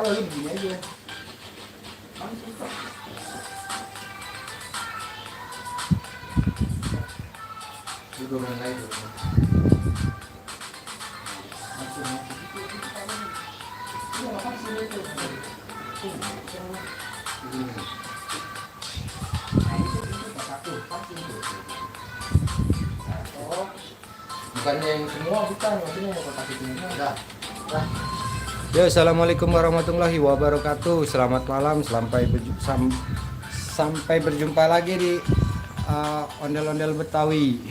lagi begini aja. Langsung kok. Juga main lagi tuh. Langsung. Ini apa sih itu? Bukannya yang semua, bukan, maksudnya yang kotak itu enggak. Ya, assalamualaikum warahmatullahi wabarakatuh. Selamat malam, sampai berjumpa lagi di ondel-ondel Betawi.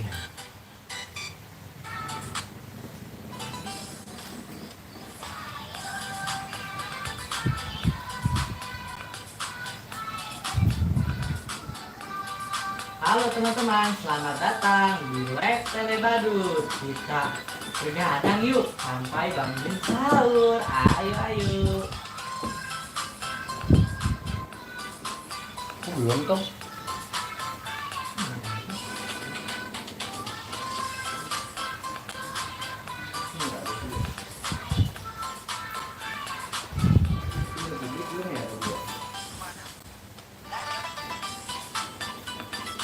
Halo teman-teman, selamat datang di Live Tele Badut. Kita begadang yuk sampai bangun sahur. Ayo. Belum toh.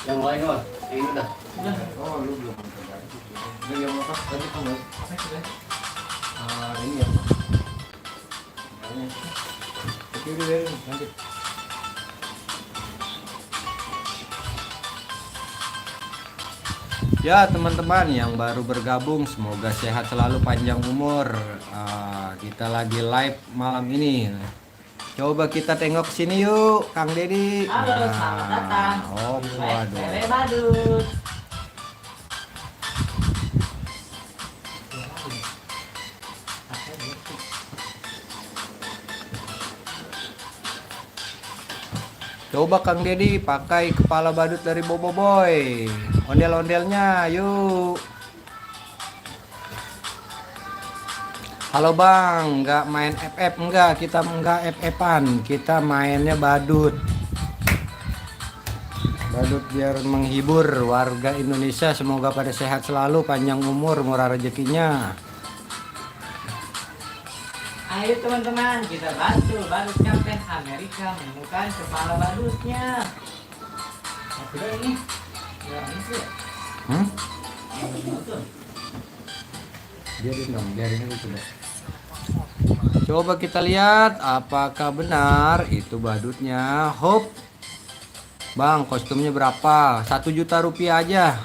Yang lain loh, ini dah. Oh, lu belum coba itu. Ini yang apa? Tadi kamu Apa itu ya? ini ya. Oke, udah deh, lanjut. Ya, teman-teman yang baru bergabung, semoga sehat selalu, panjang umur. Kita lagi live malam ini. Coba kita tengok sini yuk, Kang Dedi. Halo, selamat datang Oh, di Live waduh. Tele Badut. Coba Kang Dedi pakai kepala badut dari Bobo Boy. Ondel-ondelnya, yuk. Halo Bang, nggak main FF? Enggak, kita nggak FF-an. Kita mainnya badut. Badut biar menghibur warga Indonesia. Semoga pada sehat selalu, panjang umur, murah rezekinya. Ayo teman-teman, kita bantu badut Kapten Amerika menemukan kepala badutnya. Apa ini? Ya, ini sih. Biarin aja coba. Coba kita lihat apakah benar itu badutnya. Hop. Bang, kostumnya berapa? 1 juta rupiah aja.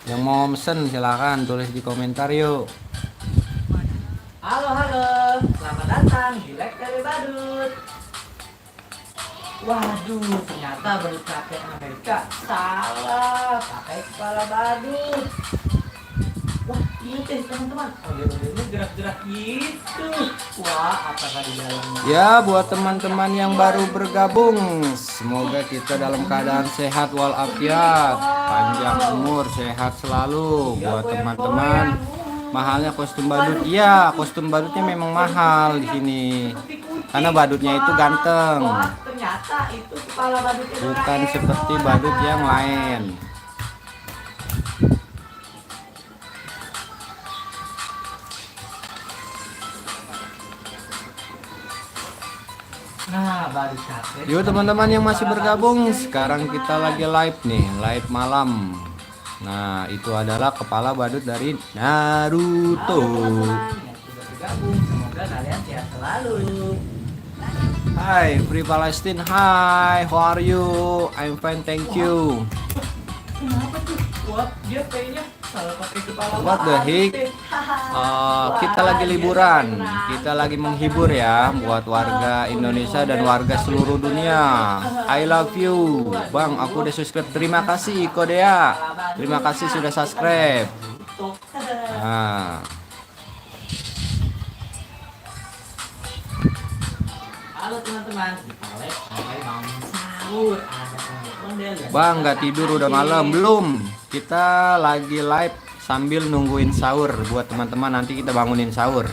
Yang mau mesen silahkan tulis di komentar yuk. Halo, selamat datang di Live Tele Badut. Waduh, ternyata badut Kapten Amerika salah, pakai kepala badut. Wah, iya teh teman-teman. Ondel-ondelnya gerak-gerak gitu. Wah, apakah di dalamnya? Ya, buat teman-teman yang baru bergabung, semoga kita dalam keadaan sehat walafiat, panjang umur, sehat selalu. Buat teman-teman, mahalnya kostum badut. Iya, kostum badutnya memang mahal di sini. Karena badutnya itu ganteng. Wah, ternyata itu kepala badutnya Bukan Doraemon. seperti badut yang lain. Nah, badut Kapten. Yuk teman-teman yang masih bergabung, sekarang kita lagi live nih, live malam. Nah, itu adalah kepala badut dari Naruto. Halo teman-teman yang sudah bergabung, semoga kalian sehat selalu. Hai, Free Palestine. Hi, how are you? I'm fine, thank you. Kenapa tuh? Wah, dia kayaknya salah pakai kepala What the heck? badut. Kita lagi liburan, kita lagi menghibur ya buat warga Indonesia dan warga seluruh dunia. I love you, Bang. Aku udah subscribe. Terima kasih Iko Dea. Terima kasih sudah subscribe. Nah, Halo teman-teman, kita live sampai bangun sahur. Ada ondel-ondel dan Bang, nggak tidur udah malam belum? Kita lagi live sambil nungguin sahur buat teman-teman. Nanti kita bangunin sahur.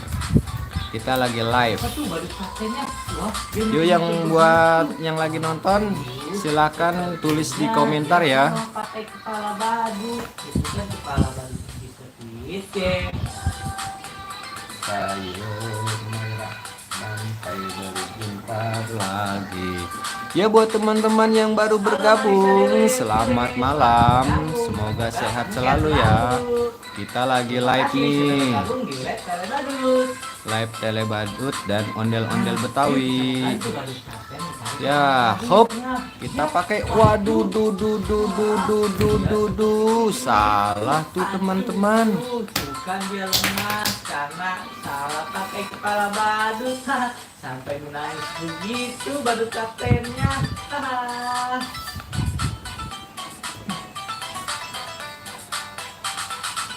Kita lagi live. apa tuh badut kaptennya? Wah, dia Yuk yang buat yang lagi nonton silakan tulis di komentar ya. pakai kepala badut. Itu kan kepala badut bisa diikat. Sayur merah sampai berjumpa lagi. Ya buat teman-teman yang baru bergabung, selamat malam. Semoga sehat selalu ya. Kita lagi live nih. Live Telebadut dan ondel-ondel Betawi. Ya, hop. Kita pakai waduh salah tuh teman-teman. Bukan dia lemas karena salah pakai kepala badut. Sampai menangis begitu badut kaptennya.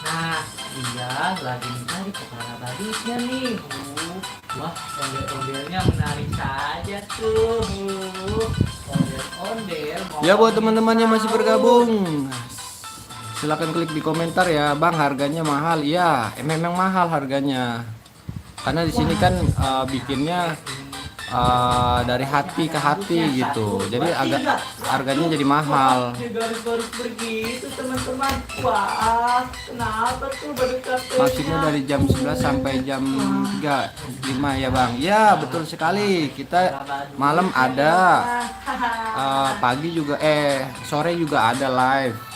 Nah, dia lagi mencari kepala badutnya nih. Wah, ondel-ondelnya menarik saja tuh. Ondel-ondel. Ya buat teman-teman yang masih bergabung, silahkan klik di komentar ya, Bang. Harganya mahal? Ya, memang mahal harganya. Karena di sini kan bikinnya dari hati ke hati gitu. Jadi agak harganya jadi mahal. Garis-garis begitu teman-teman. Wah, kenapa tuh badut kaptennya? Maksudnya dari jam 11 sampai jam 3, 5 ya Bang. Ya betul sekali. Kita malam ada, pagi juga sore juga ada live.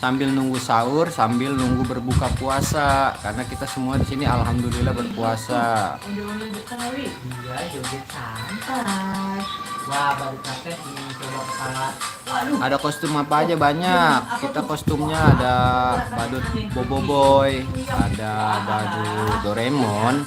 Sambil nunggu sahur, sambil nunggu berbuka puasa. Karena kita semua di sini alhamdulillah berpuasa. Ondel-ondel Betawi, dia joget santai. Wah, baru kapten ingin coba kepala. Waduh, Ada kostum apa aja banyak. Kita kostumnya ada badut Boboiboy, ada badut Doraemon,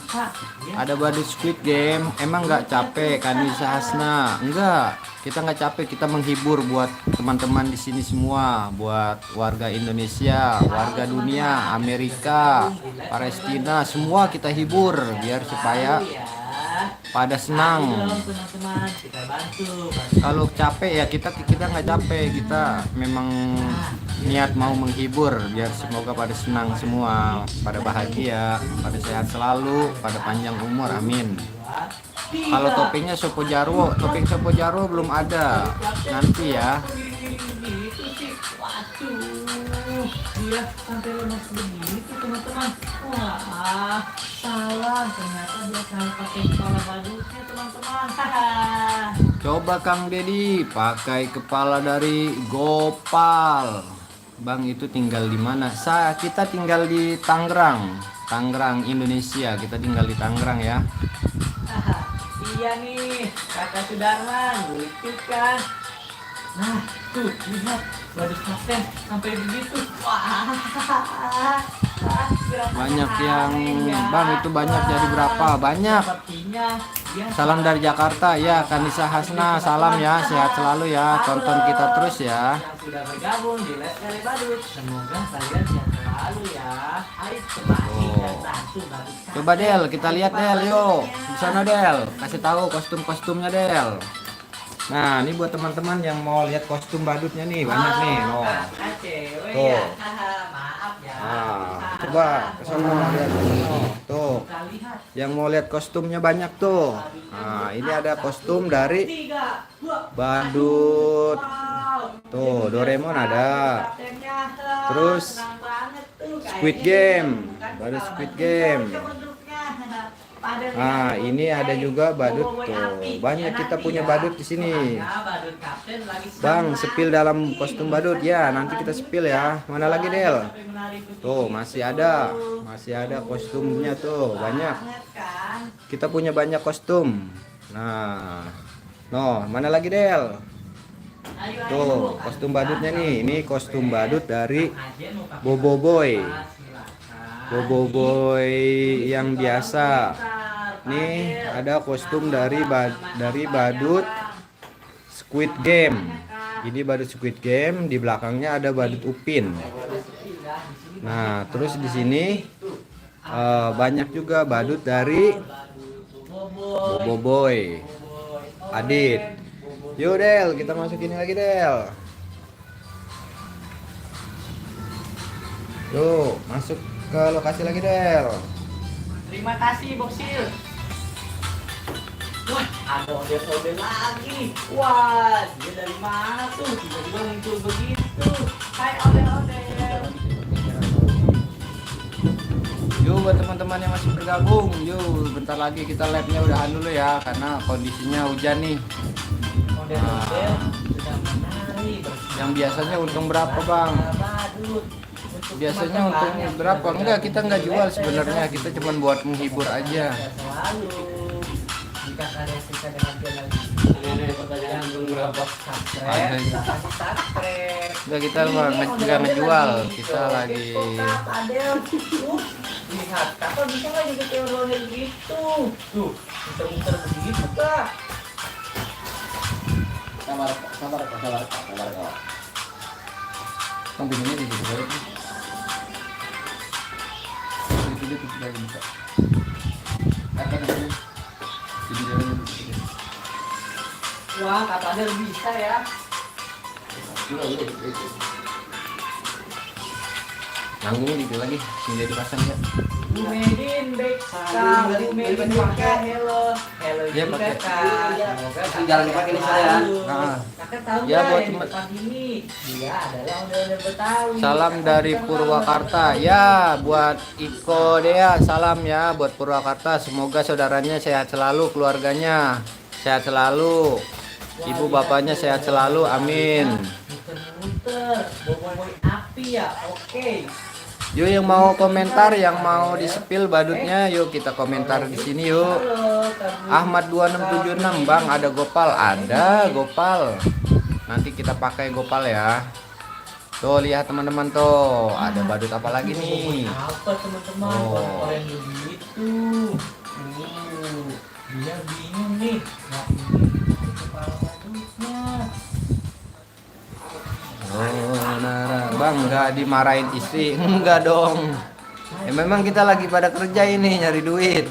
ada badut Squid Game. Emang nggak capek kan Nisa Hasna? Enggak, kita nggak capek. Kita menghibur buat teman-teman di sini semua, buat warga Indonesia, warga dunia, Amerika, Palestina, semua kita hibur biar supaya pada senang. teman-teman, kita bantu. Kalau capek ya kita nggak capek, kita memang niat mau menghibur biar semoga pada senang semua, pada bahagia, pada sehat selalu, pada panjang umur, amin. Kalau topengnya Sopo Jarwo, topeng Sopo Jarwo belum ada, nanti ya. Waduh, dia sampai lemas begitu teman-teman. Wah, salah, ternyata dia salah pakai kepala badutnya teman-teman. Coba Kang Dedi pakai kepala dari Gopal. Bang itu tinggal di mana? Kita tinggal di Tangerang, Indonesia. Kita tinggal di Tangerang ya. Iya nih, kata Sudarman, lucu kan? Nah, tuh lihat badut kapten sampai begitu. Wah, Banyak yang Bang itu banyak jadi berapa? Banyak. Sepertinya dia Salam dari Jakarta ya, Kanisa Hasna. Salam ya, sehat selalu ya. Tonton kita terus ya. yang sudah bergabung di Let's Play Badut. Semoga kalian sehat selalu ya. Ayo temani dan bantu badut kapten. Coba Del, kita lihat Del, yuk. Di sana Del, kasih tahu kostum-kostumnya Del. Nah, ini buat teman-teman yang mau lihat kostum badutnya nih, banyak nih. Oh. Kan cewek Tuh. ya. Maaf ya. Nah, coba ke sana lihat. Tuh. Kita lihat. Yang mau lihat kostumnya banyak tuh. Nah, ini ada kostum dari 3, 2, badut. wow. Tuh, Doraemon ada. Kaptennya, Terus, senang banget tuh, Squid kayaknya Game. bukan Badut kepala Squid badut, Game. coba bentuknya. Pada Nah, lihat ini bentuknya, ada juga badut Boboiboy tuh. api. Banyak Ya, kita nanti punya ya. badut di sini. Soalnya badut kapten lagi Bang, senang sepil dalam nih. kostum badut ya. Nanti kita sepil ya. Mana lagi Del? Sampai menari begitu. Tuh, masih ada kostumnya tuh, banyak. Banget kan? Kita punya banyak kostum. Nah, mana lagi Del? Ayo, Tuh, kostum badutnya nih. Ini kostum badut dari Ajen mau pakai Boboiboy. apa, silakan. Boboiboy yang biasa. Bentar, Nih, Fadil. ada kostum dari badut Squid Game. Ini badut Squid Game, di belakangnya ada badut Upin. Nah, terus di sini banyak juga badut dari Boboiboy. Adit. Yuk Del, kita masukin lagi Del. Yuk, masuk ke lokasi lagi Del. Terima kasih Boksil. Wah, ada ondel-ondel lagi. Wah, dia dari mana tuh? Tiba-tiba muncul begitu. Hai ondel-ondel. Yuk buat teman-teman yang masih bergabung, yuk bentar lagi kita live-nya udahan dulu ya karena kondisinya hujan nih. Model-model sudah menari bersama. Yang biasanya untung berapa bang? Badut. Untuk Biasanya teman-teman untung yang berapa? sudah Enggak, kita nggak jual bergabung, sebenarnya, kita cuma buat menghibur aja. Selalu jika kalian suka dengan channel Ini pertanyaan belum berapa? subscribe, Ada. kita kasih subscribe. Enggak, kita nggak ngejual, kita lagi. Kak Adel, lihat kakak bisa nggak jadi teroris gitu? Tuh, muter-muter begitu kak. Sabar, sabar, sabar, sabar, kawan. Bang pinggirnya di situ balik. Itu dia tutup lagi bisa. Apa namanya? Jadi jalan dulu. Wah, Kak Adel bisa ya. Nanggung gitu lagi, sini dia dipasang ya. Bu Medin, Beka, Bu Medin, Beka, hello. Hello Iya, juga pakai. kak. Semoga Tapi jangan dipakai nih saya. Nah. Kakak tahu Ya, nggak buat yang di teman- depan ini? Dia adalah ondel-ondel Betawi. Salam Kakak dari juga Purwakarta. tahu. Ya, buat Iko Dea, salam ya buat Purwakarta. Semoga saudaranya sehat selalu, keluarganya sehat selalu. Ibu bapaknya sehat selalu, amin. Muter-muter, boboiboy api ya, oke. Yuk yang mau komentar, yang mau di-spill badutnya, yuk kita komentar di sini yuk. Halo, Kak Bu. Ahmad 2676, Bang, ada Gopal, ada Gopal. Nanti kita pakai Gopal ya. Tuh lihat teman-teman tuh, ada badut apa lagi nih? Apa teman-teman? Oh. Orang begitu. Dia bingung nih. Nah, ini kepala badutnya. Oh, Nara. Bang, nggak dimarahin istri, enggak dong. Ya memang kita lagi pada kerja ini nyari duit.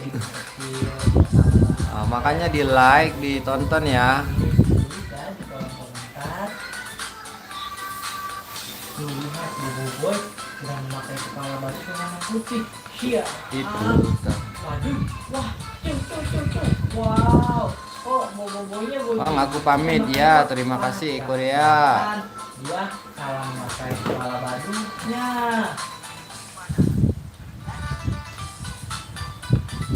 Ah, makanya di like, ditonton ya. Bisa di kolom komentar. Tuh, lihat boboiboy sedang memakai kepala badut yang warna putih. Iya. Itu. Waduh, wah, cuy. Wow, kok boboiboynya Bang, aku pamit ya. Terima kasih Korea. Dia salah memakai kepala badutnya.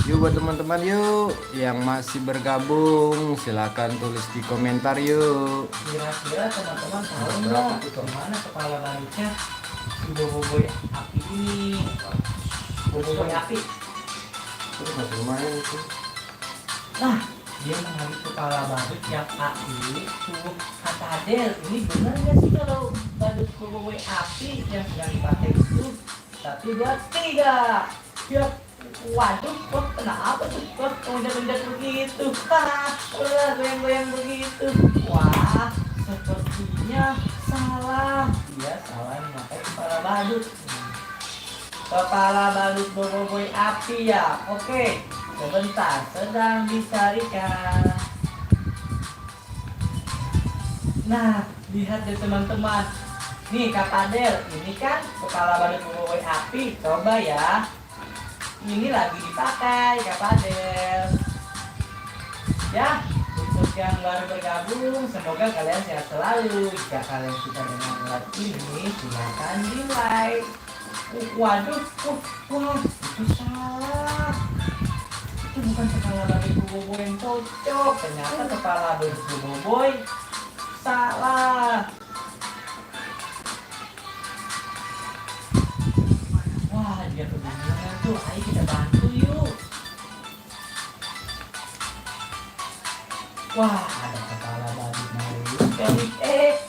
Yuk buat teman-teman yuk yang masih bergabung silakan tulis di komentar yuk. Kira-kira teman-teman tahu nggak kemana kepala badutnya si boboiboy api ini? Boboiboy api. Nah, dia mengambil kepala badut yang api itu. Kata Adel, ini benar nggak sih kalau badut boboiboy api yang sedang dipakai itu? Tapi dia tidak. Dia, waduh, kok kenapa tuh? Kok menjat-menjat begitu? Goyang-goyang begitu. Wah, sepertinya salah. Dia salah memakai kepala badut. Kepala badut boboiboy api ya. Oke, sebentar, sedang dicarikan. Nah, lihat deh teman-teman. Nih Kak Adel, ini kan kepala badut boboiboy api. Coba ya. Ini lagi dipakai Kak Adel. Ya, untuk yang baru bergabung, semoga kalian sehat selalu. Jika kalian suka dengan live ini, silakan di like. Waduh, wah, itu salah. Itu bukan kepala badut boboiboy yang cocok. Ternyata kepala badut boboiboy salah. Wah, dia kebingungan tuh. Ayo kita bantu yuk. Wah, ada kepala badut baru.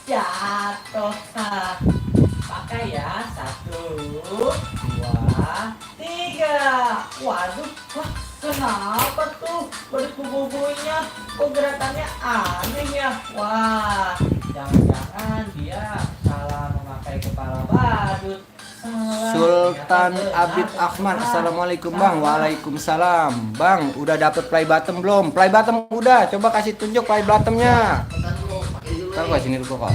Jatuh. Nah, pakai ya. 1, 2, 3. Waduh, wah, kenapa tuh badut boboiboynya kok gerakannya aneh ya? Wah, jangan-jangan dia salah memakai kepala badut. Sultan Abid Ahmad, assalamualaikum bang. Waalaikumsalam bang. Udah dapet play button belum? Play button udah. Coba kasih tunjuk play buttonnya. Ntar gua sini dulu kok.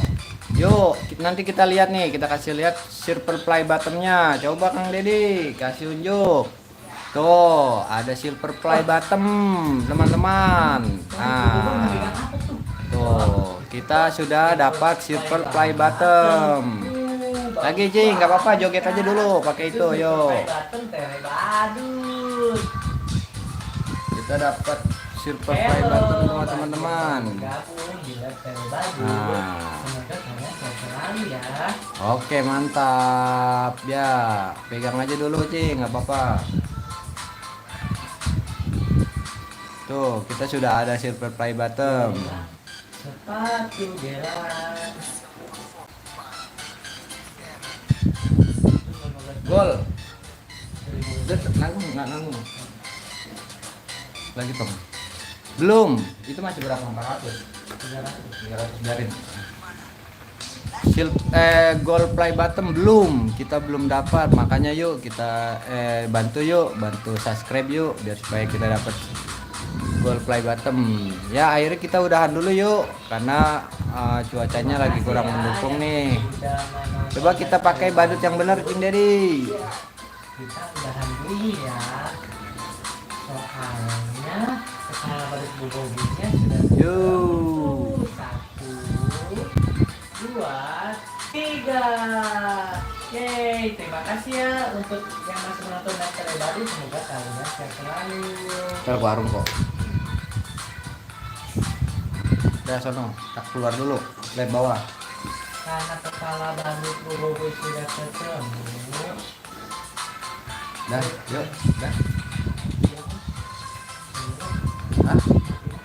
Yuk, nanti kita lihat nih. Kita kasih lihat silver play buttonnya. Coba Kang Dedi kasih unjuk. Tuh, ada silver play button teman-teman. Nah, tuh kita sudah dapat silver play button. Lagi Cing, nggak apa-apa, joget aja dulu pakai itu, yo. Button tele badut. Kita dapat silver play button semua teman-teman. Gabung di live tele badut. Nah. Semoga kalian sehat selalu ya. Oke, mantap. Ya, pegang aja dulu Cing, nggak apa-apa. Tuh, kita sudah ada silver play button. Sepatu gelang. Gol. Nanggung, nggak nanggung. Lagi Tom. Belum. Itu masih berapa? 400. 300 biarin. Gold play button belum, kita belum dapat, makanya yuk kita bantu subscribe yuk biar supaya kita dapat gold play button. Ya akhirnya kita udahan dulu yuk karena cuacanya lagi kurang mendukung nih. Coba kita pakai badut yang benar Cing Dedi. Kita udahan dulu ya. Soalnya kepala badut buboginya sudah Yuk. 1, 2, 3. Yeay, terima kasih ya untuk yang masih menonton dan tele badut. Semoga kalian sehat selalu. Kita ke warung kok. Udah sono, tak keluar dulu, lihat bawah. Karena kepala badut bubogi sudah ketemu. Dah, yuk, dah. Hah?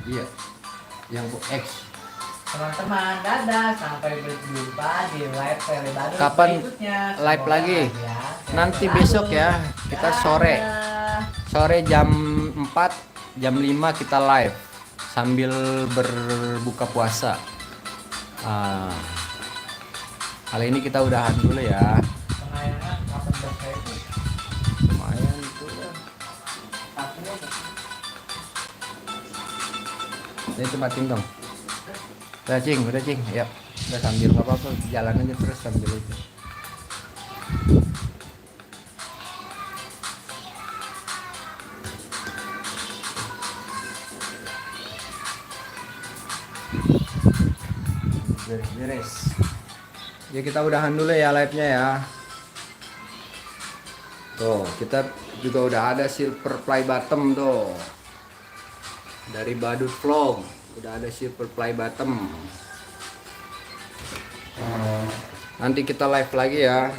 Iya. Yang X. Teman-teman, dadah, sampai berjumpa di live tele badut Kapan berikutnya. live Semoga lagi? kalian Nanti sehat besok selalu. ya. Kita sore. Dadah. Sore jam 4, jam 5 kita live sambil berbuka puasa. Kali ini kita udahan dulu ya. Penayangan 18.000. Lumayan itu ya. Ini tempatin dong. Udah Cing, udah Cing. Ya, udah sambil nggak apa-apa, jalan aja terus sambil itu. Beres-beres. Ya kita udahan dulu ya live-nya ya. Tuh, kita juga udah ada silver play button tuh. Dari Badut Vlog udah ada silver play button. Nanti kita live lagi ya.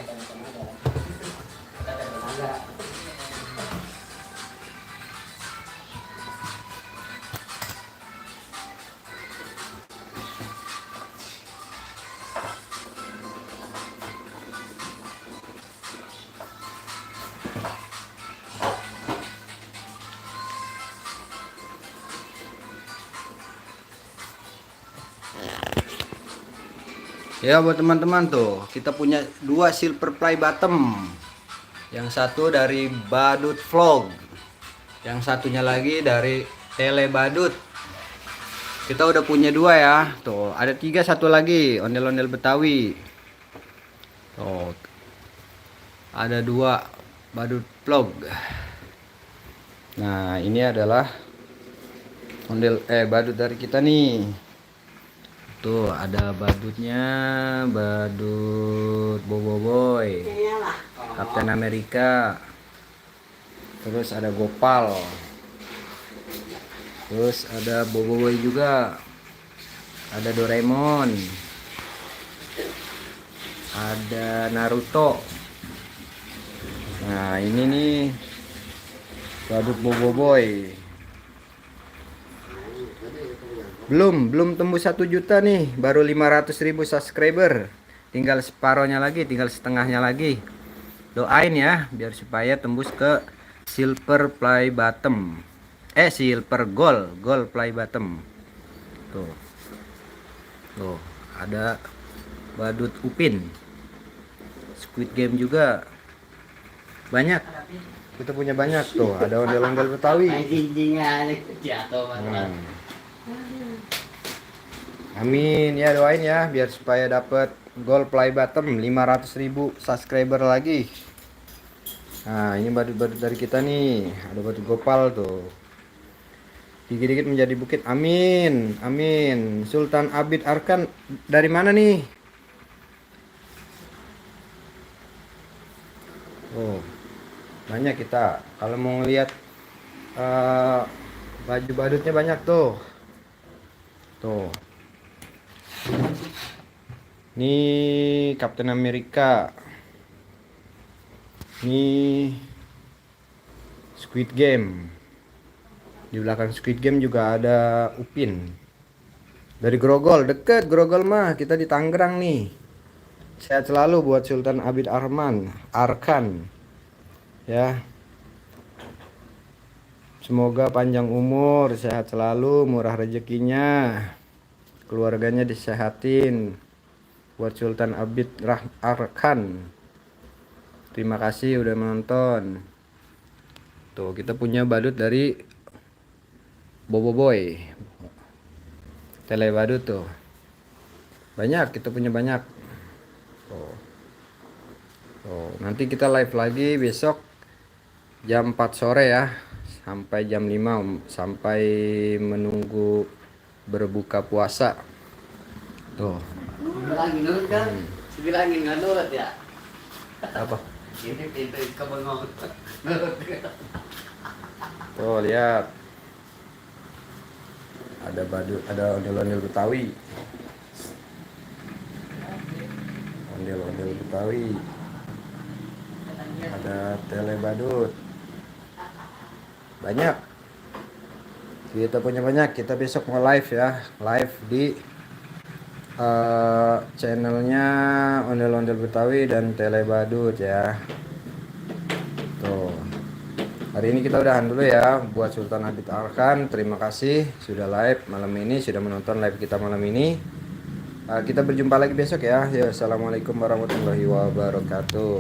Ya buat teman-teman tuh, kita punya 2 silver play button. Yang satu dari Badut Vlog, yang satunya lagi dari Tele Badut. Kita udah punya 2 ya. Tuh, ada 3 satu lagi, ondel-ondel Betawi. Tuh. Ada 2 Badut Vlog. Nah, ini adalah badut dari kita nih. Tuh ada badutnya, badut Boboiboy, Kapten Amerika, terus ada Gopal, terus ada Boboiboy juga, ada Doraemon, ada Naruto. Nah ini nih badut Boboiboy. Belum tembus 1 juta nih, baru 500.000 subscriber, tinggal separohnya lagi, tinggal setengahnya lagi. Doain ya biar supaya tembus ke silver play button, silver gold play button. Tuh ada badut Upin, Squid Game juga banyak, kita punya banyak. Tuh ada ondel-ondel Betawi. Amin ya, doain ya biar supaya dapat gold play button 500.000 subscriber lagi. Nah ini badut-badut dari kita nih, ada badut Gopal tuh, dikit-dikit menjadi bukit. Amin amin. Sultan Abid Arkan dari mana nih? Oh, banyak kita. Kalau mau ngelihat baju badutnya banyak tuh. Tuh. Ini Captain America. Ini Squid Game. Di belakang Squid Game juga ada Upin. Dari Grogol, deket Grogol mah. Kita di Tangerang nih. Sehat selalu buat Sultan Abid Arkan. Ya. Semoga panjang umur, sehat selalu, murah rezekinya. Keluarganya disehatin. Buat Sultan Abid Arkan. Terima kasih udah menonton. Tuh, kita punya badut dari Bobo Boy. Tele badut tuh. Banyak, kita punya banyak. Tuh, nanti kita live lagi besok jam 4 sore ya. Sampai jam 5 sampai menunggu berbuka puasa. Tuh. Bilangin nurut kan? Bilangin nggak nurut ya? Apa? Ini pintu kebengong. Nurut. Tuh, lihat. Ada badut, ada ondel-ondel Betawi. Ondel-ondel Betawi. Ada tele badut. Banyak. Kita punya banyak. Kita besok mau live ya. Live di channelnya ondel-ondel Betawi dan tele badut ya. Tuh. Hari ini kita udahan dulu ya. Buat Sultan Abid Arkan, terima kasih sudah live malam ini, sudah menonton live kita malam ini. Kita berjumpa lagi besok ya. Ya, assalamualaikum warahmatullahi wabarakatuh.